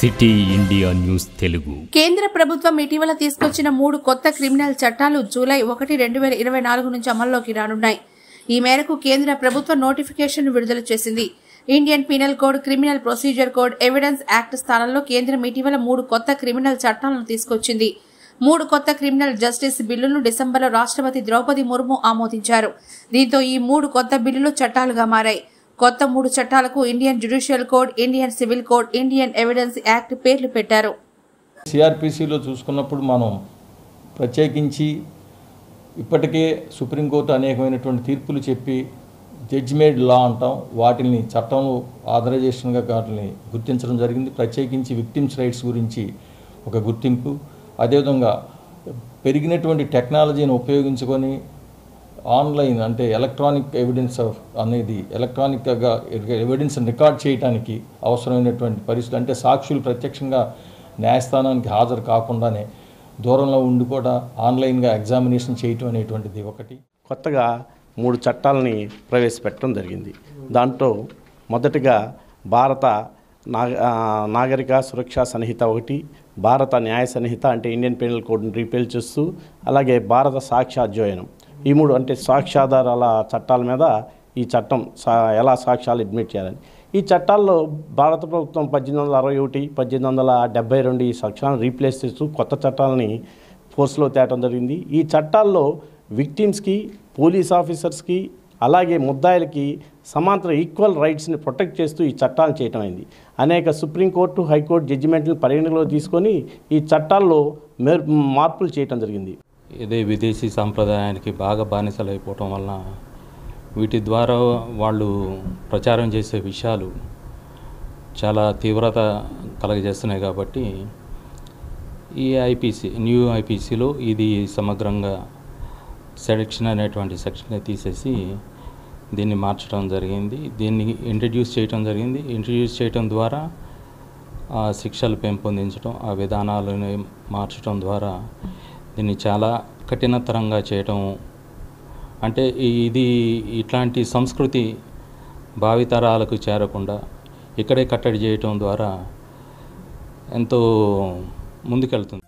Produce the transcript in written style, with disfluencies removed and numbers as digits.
City India news Telugu. కేంద్ర ప్రభుత్వం ఇటీవల తీసుకొచ్చిన 3 కొత్త క్రిమినల్ చట్టాలు జూలై 1, 2024 నుంచి అమల్లోకి రానున్నాయి. ఈ మేరకు కేంద్ర ప్రభుత్వం నోటిఫికేషన్ విడుదల చేసింది. Indian penal code, criminal procedure code, evidence act స్థానంలో కేంద్రం ఇటీవల 3 కొత్త క్రిమినల్ చట్టాలను తీసుకొచ్చింది. 3 కొత్త క్రిమినల్ జస్టిస్ బిల్లులను డిసెంబర్లో రాష్ట్రపతి ద్రౌపది ముర్ము ఆమోదించారు. దీంతో ఈ 3 కొత్త బిల్లులు చట్టాలుగా మారాయి. కొత్త 3 చట్టాలకు Indian judicial code, Indian civil code, Indian evidence act పేర్లు పెట్టారు. సిఆర్పిసిలో చూసుకున్నప్పుడు మనం ప్రత్యేకించి ఇప్పటికే సుప్రీంకోర్టు అనేకమైనటువంటి తీర్పులు చెప్పి జడ్జిమేడ్ లా అంటాం, వాటిని చట్టంలో ఆథరైజేషన్గా వాటిని గుర్తించడం జరిగింది. ప్రత్యేకించి విక్టిమ్స్ రైట్స్ గురించి ఒక గుర్తింపు, అదేవిధంగా పెరిగినటువంటి టెక్నాలజీని ఉపయోగించుకొని ఆన్లైన్ అంటే ఎలక్ట్రానిక్ ఎవిడెన్స్ అనేది ఎలక్ట్రానిక్గా ఎవిడెన్స్ రికార్డ్ చేయడానికి అవసరమైనటువంటి పరిస్థితులు, అంటే సాక్షులు ప్రత్యక్షంగా న్యాయస్థానానికి హాజరు కాకుండానే దూరంలో ఉండి కూడా ఆన్లైన్గా ఎగ్జామినేషన్ చేయటం అనేటువంటిది ఒకటి. కొత్తగా 3 చట్టాలని ప్రవేశపెట్టడం జరిగింది. దాంట్లో మొదటిగా భారత నాగరిక సురక్షా సంహిత 1, భారత న్యాయ సంహిత అంటే ఇండియన్ పీనల్ కోడ్ని రీపేల్ చేస్తూ, అలాగే భారత సాక్ష్యాధ్యయనం, ఈ 3 అంటే సాక్ష్యాధారాల చట్టాల మీద ఈ చట్టం ఎలా సాక్ష్యాలు అడ్మిట్ చేయాలని. ఈ చట్టాల్లో భారత ప్రభుత్వం 1861, 1872 ఈ సాక్ష్యాలను రీప్లేస్ చేస్తూ కొత్త చట్టాలని ఫోర్స్లో తేవడం జరిగింది. ఈ చట్టాల్లో విక్టిమ్స్కి, పోలీస్ ఆఫీసర్స్కి, అలాగే ముద్దాయిలకి సమాంతర ఈక్వల్ రైట్స్ని ప్రొటెక్ట్ చేస్తూ ఈ చట్టాలను చేయటం అయింది. అనేక సుప్రీంకోర్టు, హైకోర్టు జడ్జిమెంట్లను పరిగణనలో తీసుకొని ఈ చట్టాల్లో మార్పులు చేయటం జరిగింది. ఇదే విదేశీ సాంప్రదాయానికి బాగా బానిసలైపోవటం వలన వీటి ద్వారా వాళ్ళు ప్రచారం చేసే విషయాలు చాలా తీవ్రత కలగజేస్తున్నాయి. కాబట్టి ఈ న్యూ ఐపీసీలో ఇది సమగ్రంగా సెలక్షన్ అనేటువంటి సెక్షన్ని తీసేసి దీన్ని మార్చడం జరిగింది. దీన్ని ఇంట్రడ్యూస్ చేయటం ద్వారా ఆ శిక్షలు పెంపొందించడం, ఆ విధానాలను మార్చడం ద్వారా దీన్ని చాలా కఠినతరంగా చేయటం, అంటే ఇట్లాంటి సంస్కృతి భావితరాలకు చేరకుండా ఇక్కడే కట్టడి చేయటం ద్వారా ఎంతో ముందుకెళ్తుంది.